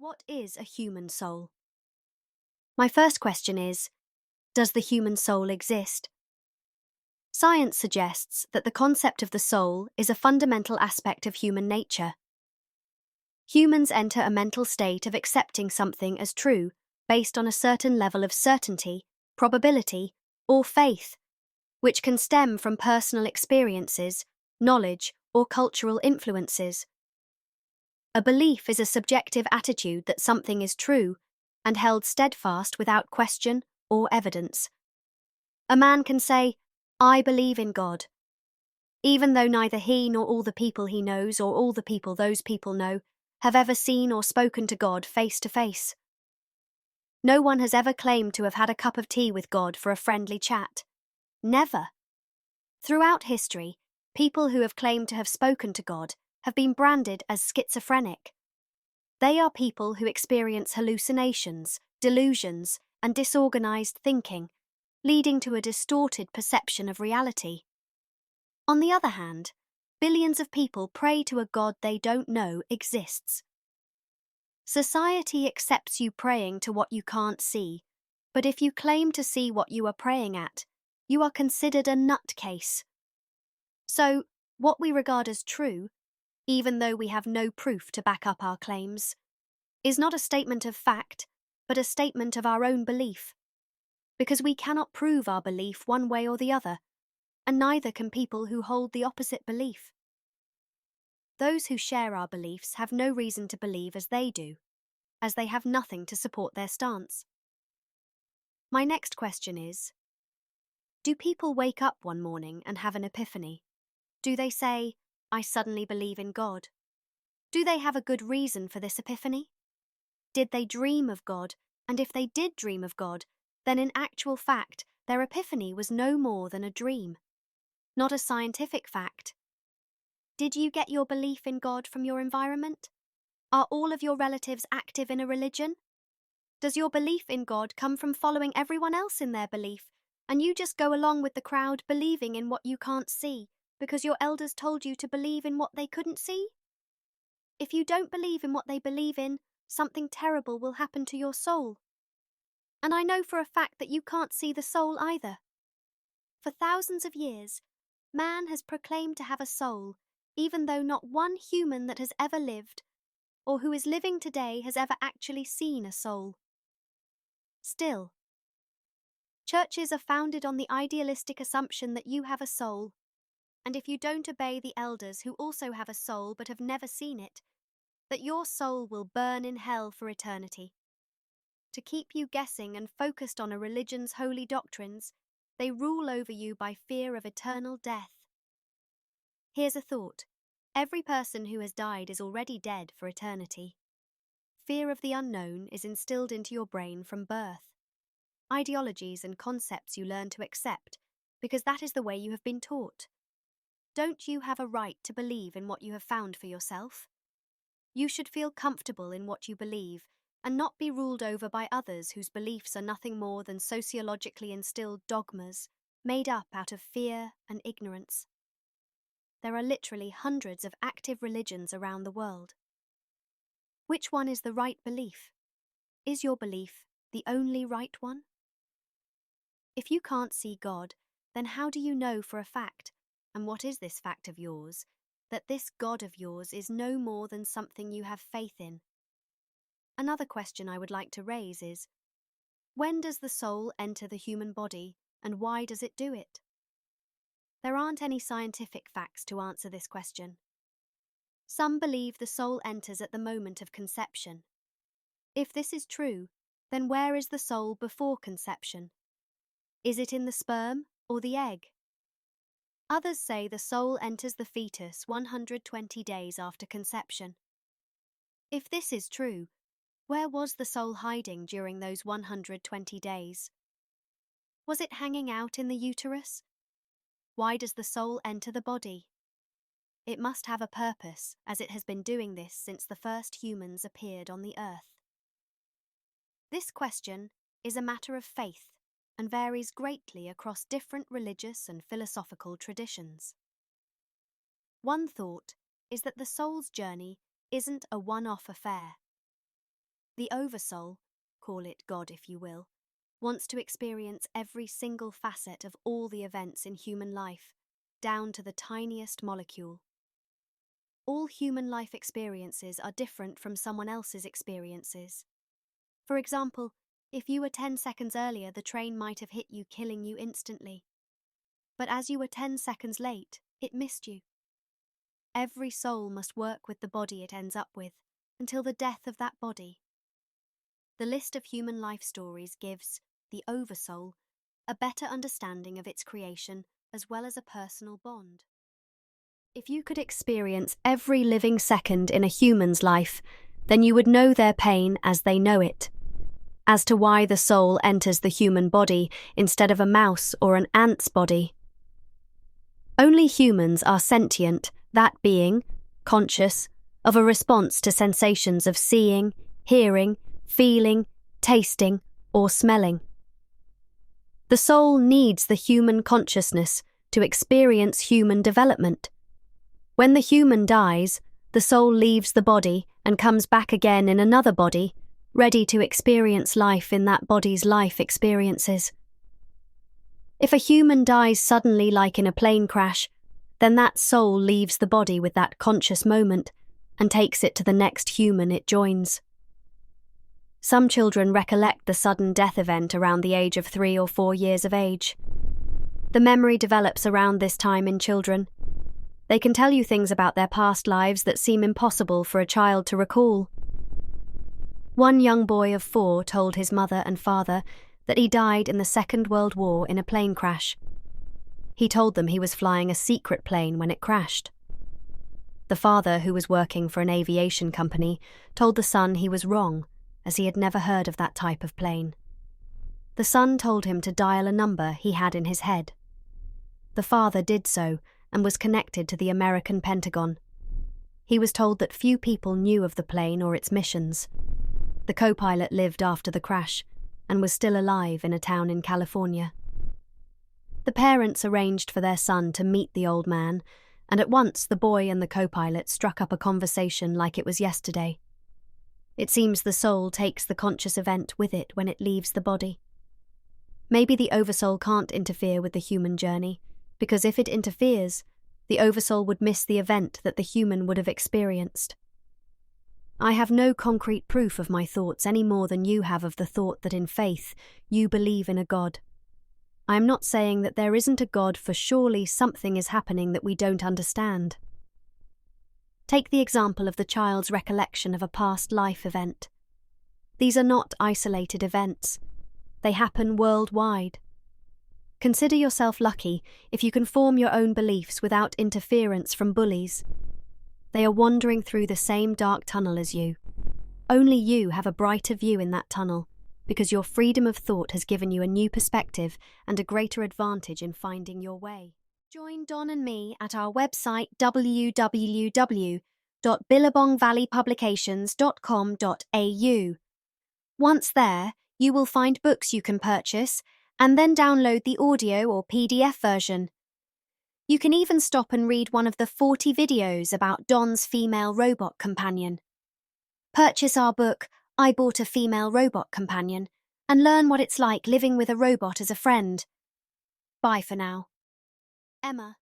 What is a human soul? My first question is, does the human soul exist? Science suggests that the concept of the soul is a fundamental aspect of human nature. Humans enter a mental state of accepting something as true based on a certain level of certainty, probability, or faith, which can stem from personal experiences, knowledge, or cultural influences. A belief is a subjective attitude that something is true and held steadfast without question or evidence. A man can say, "I believe in God," even though neither he nor all the people he knows or all the people those people know have ever seen or spoken to God face to face. No one has ever claimed to have had a cup of tea with God for a friendly chat. Never. Throughout history, people who have claimed to have spoken to God have been branded as schizophrenic. They are people who experience hallucinations, delusions, and disorganized thinking, leading to a distorted perception of reality. On the other hand, billions of people pray to a God they don't know exists. Society accepts you praying to what you can't see, but if you claim to see what you are praying at, you are considered a nutcase. So, what we regard as true, even though we have no proof to back up our claims, is not a statement of fact, but a statement of our own belief. Because we cannot prove our belief one way or the other, and neither can people who hold the opposite belief. Those who share our beliefs have no reason to believe as they do, as they have nothing to support their stance. My next question is, do people wake up one morning and have an epiphany? Do they say, "I suddenly believe in God"? Do they have a good reason for this epiphany? Did they dream of God? And if they did dream of God, then in actual fact, their epiphany was no more than a dream, not a scientific fact. Did you get your belief in God from your environment? Are all of your relatives active in a religion? Does your belief in God come from following everyone else in their belief, and you just go along with the crowd believing in what you can't see, because your elders told you to believe in what they couldn't see? If you don't believe in what they believe in, something terrible will happen to your soul. And I know for a fact that you can't see the soul either. For thousands of years, man has proclaimed to have a soul, even though not one human that has ever lived, or who is living today, has ever actually seen a soul. Still, churches are founded on the idealistic assumption that you have a soul, and if you don't obey the elders who also have a soul but have never seen it, that your soul will burn in hell for eternity. To keep you guessing and focused on a religion's holy doctrines, they rule over you by fear of eternal death. Here's a thought. Every person who has died is already dead for eternity. Fear of the unknown is instilled into your brain from birth. Ideologies and concepts you learn to accept, because that is the way you have been taught. Don't you have a right to believe in what you have found for yourself? You should feel comfortable in what you believe, and not be ruled over by others whose beliefs are nothing more than sociologically instilled dogmas, made up out of fear and ignorance. There are literally hundreds of active religions around the world. Which one is the right belief? Is your belief the only right one? If you can't see God, then how do you know for a fact, and what is this fact of yours, that this God of yours is no more than something you have faith in? Another question I would like to raise is, when does the soul enter the human body, and why does it do it? There aren't any scientific facts to answer this question. Some believe the soul enters at the moment of conception. If this is true, then where is the soul before conception? Is it in the sperm or the egg? Others say the soul enters the fetus 120 days after conception. If this is true, where was the soul hiding during those 120 days? Was it hanging out in the uterus? Why does the soul enter the body? It must have a purpose, as it has been doing this since the first humans appeared on the earth. This question is a matter of faith and varies greatly across different religious and philosophical traditions. One thought is that the soul's journey isn't a one-off affair. The Oversoul, call it God if you will, wants to experience every single facet of all the events in human life, down to the tiniest molecule. All human life experiences are different from someone else's experiences. For example, if you were 10 seconds earlier, the train might have hit you, killing you instantly. But as you were 10 seconds late, it missed you. Every soul must work with the body it ends up with, until the death of that body. The list of human life stories gives the Oversoul a better understanding of its creation as well as a personal bond. If you could experience every living second in a human's life, then you would know their pain as they know it. As to why the soul enters the human body instead of a mouse or an ant's body. Only humans are sentient, that being, conscious, of a response to sensations of seeing, hearing, feeling, tasting, or smelling. The soul needs the human consciousness to experience human development. When the human dies, the soul leaves the body and comes back again in another body, ready to experience life in that body's life experiences. If a human dies suddenly, like in a plane crash, then that soul leaves the body with that conscious moment and takes it to the next human it joins. Some children recollect the sudden death event around the age of 3 or 4 years of age. The memory develops around this time in children. They can tell you things about their past lives that seem impossible for a child to recall. One young boy of 4 told his mother and father that he died in the Second World War in a plane crash. He told them he was flying a secret plane when it crashed. The father, who was working for an aviation company, told the son he was wrong, as he had never heard of that type of plane. The son told him to dial a number he had in his head. The father did so and was connected to the American Pentagon. He was told that few people knew of the plane or its missions. The co-pilot lived after the crash and was still alive in a town in California. The parents arranged for their son to meet the old man, and at once the boy and the co-pilot struck up a conversation like it was yesterday. It seems the soul takes the conscious event with it when it leaves the body. Maybe the Oversoul can't interfere with the human journey, because if it interferes, the Oversoul would miss the event that the human would have experienced. I have no concrete proof of my thoughts any more than you have of the thought that in faith you believe in a God. I am not saying that there isn't a God, for surely something is happening that we don't understand. Take the example of the child's recollection of a past life event. These are not isolated events. They happen worldwide. Consider yourself lucky if you can form your own beliefs without interference from bullies. They are wandering through the same dark tunnel as you. Only you have a brighter view in that tunnel, because your freedom of thought has given you a new perspective and a greater advantage in finding your way. Join Don and me at our website www.billabongvalleypublications.com.au. Once there, you will find books you can purchase and then download the audio or PDF version. You can even stop and read one of the 40 videos about Don's female robot companion. Purchase our book, I Bought a Female Robot Companion, and learn what it's like living with a robot as a friend. Bye for now. Emma.